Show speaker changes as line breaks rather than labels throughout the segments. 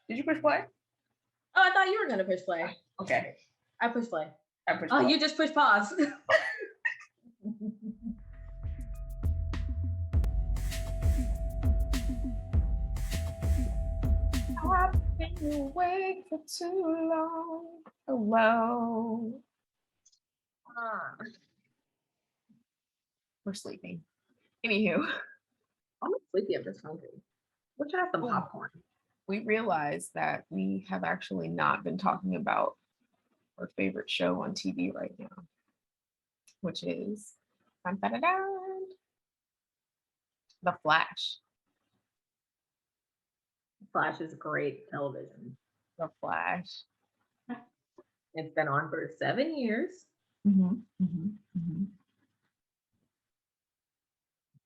Did you push play?
Oh, I thought you were gonna push play.
Okay.
I push play.
I pushed
Oh,
play.
you just push pause.
I've been awake for too long. Hello. We're sleeping. Anywho,
I'm sleepy. I'm just hungry. We should have some popcorn.
we realized that we have actually not been talking about our favorite show on TV right now, which is dun, dun, dun, dun, The Flash.
Flash is great television.
The Flash.
It's been on for 7 years. It's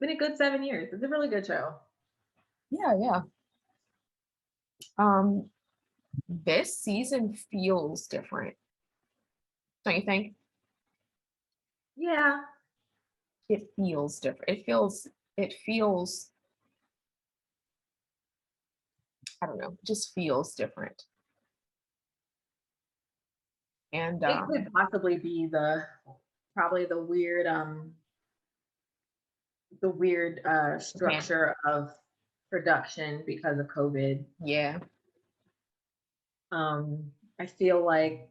been a good 7 years. It's a really good show.
Yeah. This season feels different. Don't you think?
Yeah.
It feels different. It feels I don't know, just feels different. And
It could possibly be probably the weird structure of production because of COVID.
Yeah.
I feel like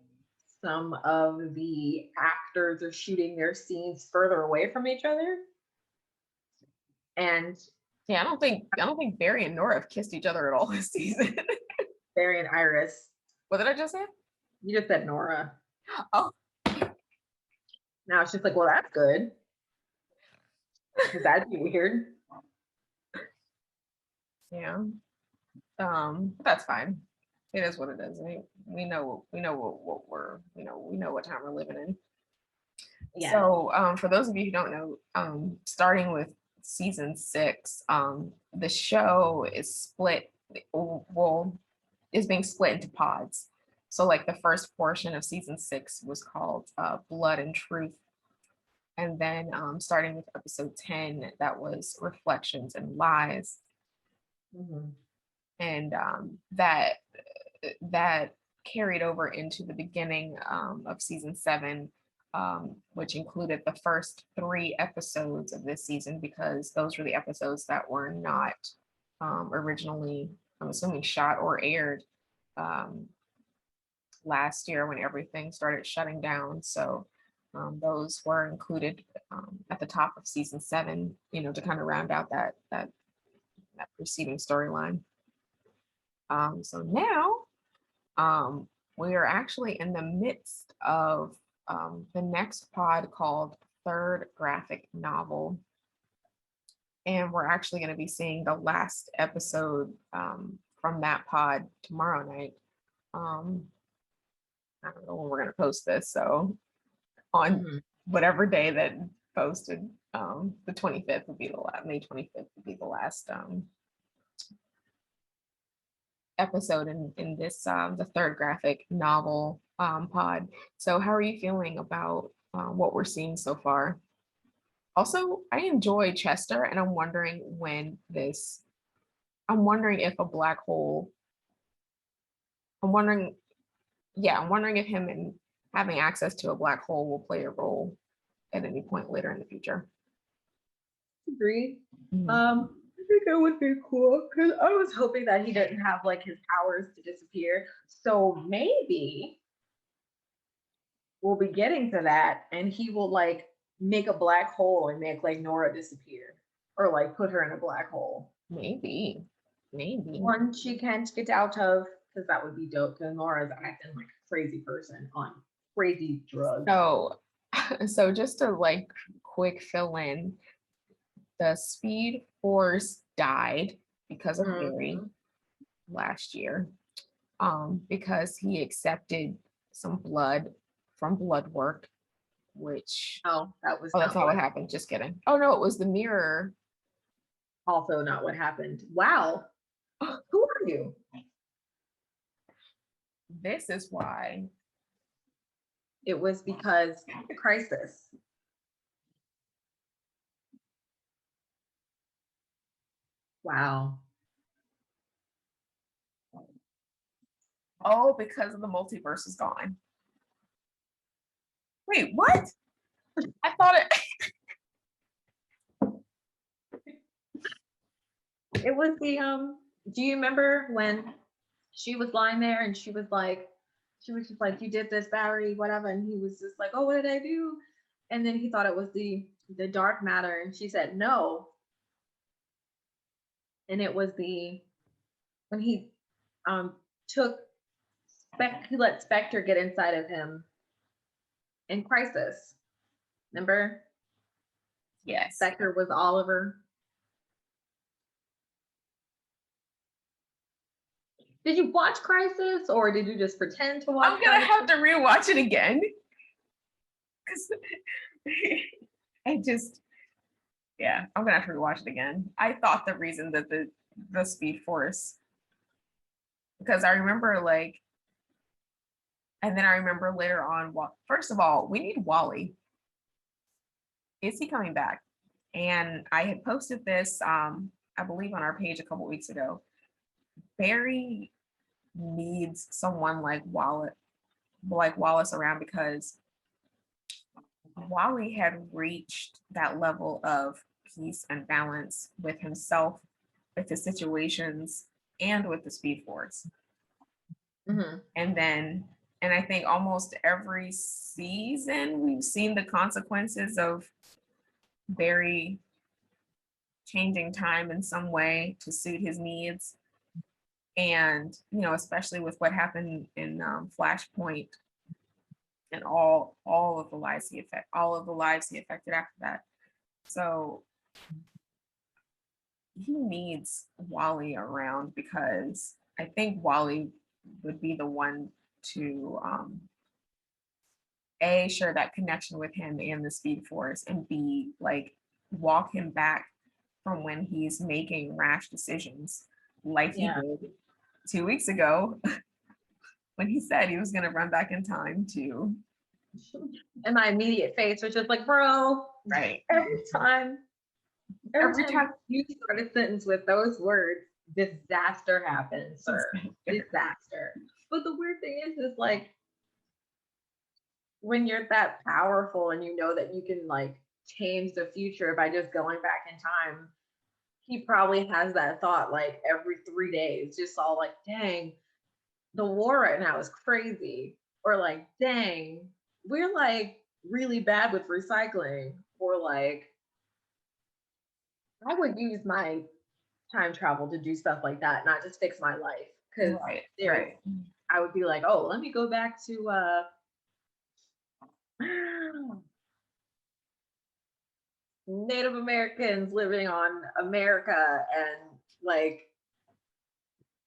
some of the actors are shooting their scenes further away from each other. And
yeah, I don't think Barry and Nora have kissed each other at all this season.
Barry and Iris.
What did I just say?
You just said Nora.
Oh.
Now it's just like, well, that's good. Because that'd be weird.
Yeah. That's fine. It is what it is. We know what we know what time we're living in. Yeah. So for those of you who don't know, starting with season 6, the show is being split into pods. So like the first portion of season 6 was called Blood and Truth. And then starting with episode 10, that was Reflections and Lies.
Mm-hmm.
And that carried over into the beginning of season 7, which included the first 3 episodes of this season, because those were the episodes that were not originally, I'm assuming, shot or aired last year when everything started shutting down. So those were included at the top of season 7, to kind of round out that preceding storyline. So now we are actually in the midst of the next pod called Third Graphic Novel. And we're actually going to be seeing the last episode from that pod tomorrow night. I don't know when we're going to post this. So on whatever day that posted, the 25th would be May 25th would be the last episode in this the third graphic novel pod. So how are you feeling about what we're seeing so far? Also, I enjoy Chester, and I'm wondering if a black hole, I'm wondering if him and having access to a black hole will play a role at any point later in the future.
Agreed. I think it would be cool because I was hoping that he didn't have like his powers to disappear. So maybe we'll be getting to that, and he will like make a black hole and make like Nora disappear, or like put her in a black hole.
Maybe.
One she can't get out of, because that would be dope. Because Nora's acting like a crazy person on crazy drugs.
So just to like quick fill in, the Speed Force died because of Barry last year, because he accepted some blood from blood work, which that's not what happened. Just kidding. Oh no, it was the mirror.
Also not what happened. Wow. Who are you?
This is why.
It was because crisis. Wow.
Oh, because of the multiverse is gone. Wait, what? I thought it.
It was the do you remember when she was lying there and she was just like, you did this, Barry, whatever, and he was just like, oh, what did I do? And then he thought it was the dark matter, and she said no. And it was the when he um took he let Spectre get inside of him in Crisis. Remember?
Yes.
Spectre was Oliver. Did you watch Crisis or did you just pretend to watch
I'm gonna
Crisis?
have to rewatch it again. Because I just, yeah, I'm gonna have to rewatch it again. I thought the reason that the Speed Force, because I remember like, and then I remember later on, first of all, we need Wally. Is he coming back? And I had posted this, I believe, on our page a couple weeks ago. Barry needs someone like Wallace around, because Wally had reached that level of peace and balance with himself, with his situations, and with the Speed Force.
Mm-hmm.
And I think almost every season we've seen the consequences of Barry changing time in some way to suit his needs. And, especially with what happened in Flashpoint and all of the lives he affected after that. So he needs Wally around, because I think Wally would be the one to A, share that connection with him and the Speed Force, and B, like, walk him back from when he's making rash decisions, like he did 2 weeks ago when he said he was going to run back in time to.
And my immediate face was just like, bro,
Right.
every time you start a sentence with those words, disaster happens, sir. Disaster. But the weird thing is like, when you're that powerful and you know that you can like change the future by just going back in time, he probably has that thought like every 3 days, just all like, dang, the war right now is crazy. Or like, dang, we're like really bad with recycling. Or like, I would use my time travel to do stuff like that, not just fix my life. Because
right.
I would be like, oh, let me go back to Native Americans living on America and like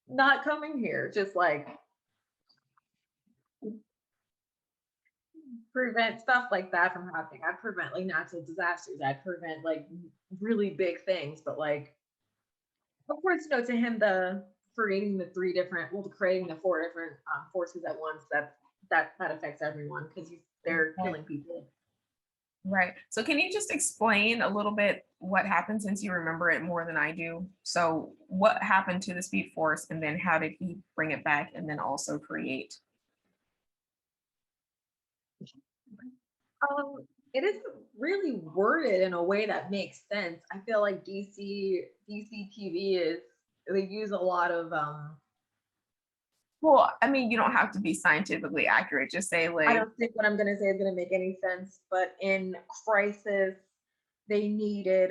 not coming here, just like prevent stuff like that from happening. I'd prevent like natural disasters. I'd prevent like really big things. But like, of course, to him, creating the creating the 4 different forces at once, that affects everyone, because they're killing people.
Right. So can you just explain a little bit what happened, since you remember it more than I do? So what happened to the Speed Force, and then how did he bring it back and then also create?
It isn't really worded in a way that makes sense. I feel like DC TV they use a lot of
Well, I mean, you don't have to be scientifically accurate. Just say
I
like,
don't think what I'm gonna say is gonna make any sense, but in Crisis, they needed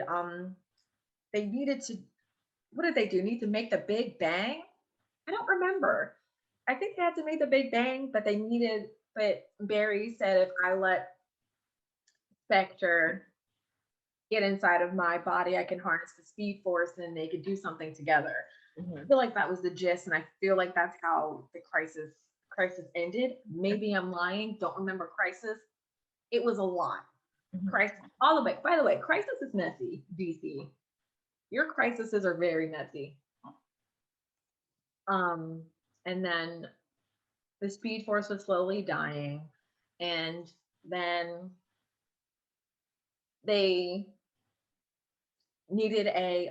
to, what did they do? Need to make the Big Bang? I don't remember. I think they had to make the Big Bang, but Barry said, if I let Spectre get inside of my body, I can harness the Speed Force and they could do something together. I feel like that was the gist, and I feel like that's how the crisis ended. Maybe I'm lying. Don't remember Crisis. It was a lot. Crisis, all of it. By the way, Crisis is messy. DC, your crises are very messy. And then the Speed Force was slowly dying, and then they needed a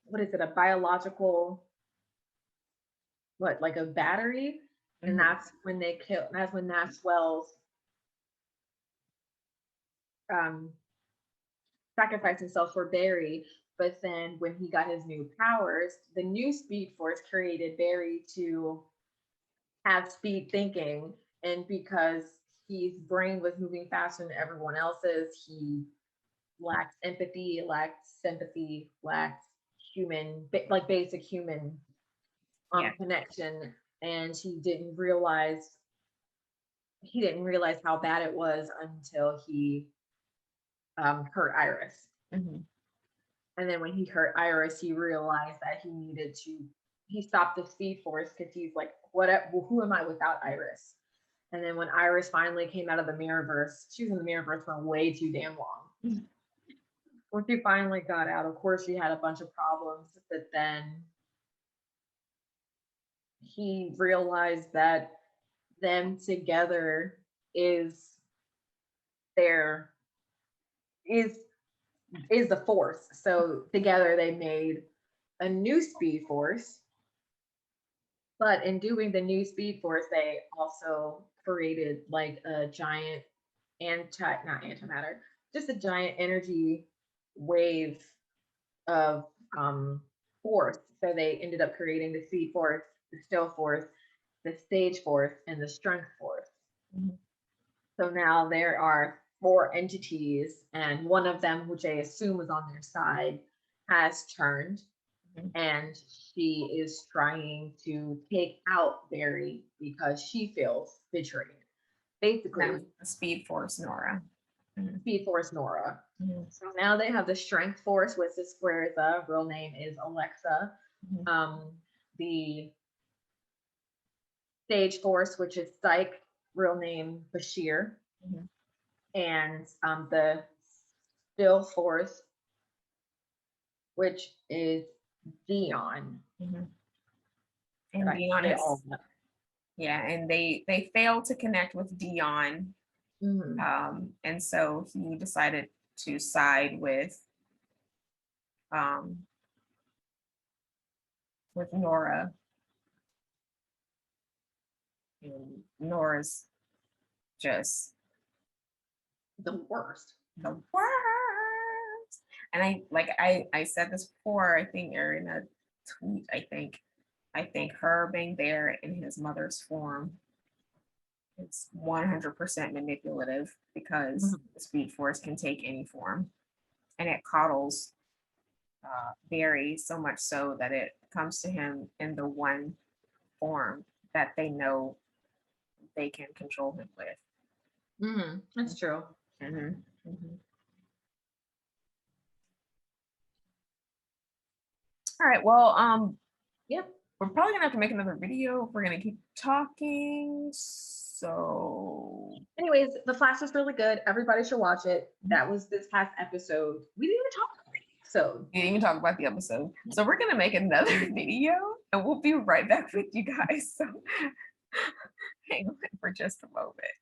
what is it? A biological, what, like a battery And that's when they kill. That's when Maxwell's sacrificed himself for Barry. But then when he got his new powers, the new Speed Force created Barry to have speed thinking. And because his brain was moving faster than everyone else's, he lacked empathy, lacked sympathy, lacked human, like basic human connection. And he didn't realize how bad it was until he hurt Iris. And then when he hurt Iris, he realized that he stopped the Speed Force because he's like, who am I without Iris? And then when Iris finally came out of the Mirrorverse, she was in the Mirrorverse for way too damn long. When she finally got out, of course, she had a bunch of problems, but then he realized that them together is the force. So together they made a new Speed Force. But in doing the new Speed Force, they also created like a giant not antimatter, just a giant energy wave of force. So they ended up creating the Speed Force, the Still Force, the Stage Force, and the Strength Force. So now there are 4 entities, and one of them, which I assume was on their side, has turned, and she is trying to take out Barry because she feels betrayed. Basically,
the Speed Force Nora.
Speed Force Nora. So now they have the Strength Force, which is where the real name is Alexa. The Stage Force, which is Psyche, real name Bashir. And the Still Force, which is Dion.
And Dion is, and they failed to connect with Dion. And so he decided to side with Nora. And Nora's just
the worst.
And I said this before, I think, or in a tweet, I think her being there in his mother's form, it's 100% manipulative, because the Speed Force can take any form, and it coddles Barry so much so that it comes to him in the one form that they know they can control him with.
That's true.
All right, well, we're probably gonna have to make another video if we're gonna keep talking. So
anyways, The Flash is really good. Everybody should watch it. That was this past episode. We didn't even talk about the episode.
We didn't even talk about the episode. So we're gonna make another video and we'll be right back with you guys. So hang on for just a moment.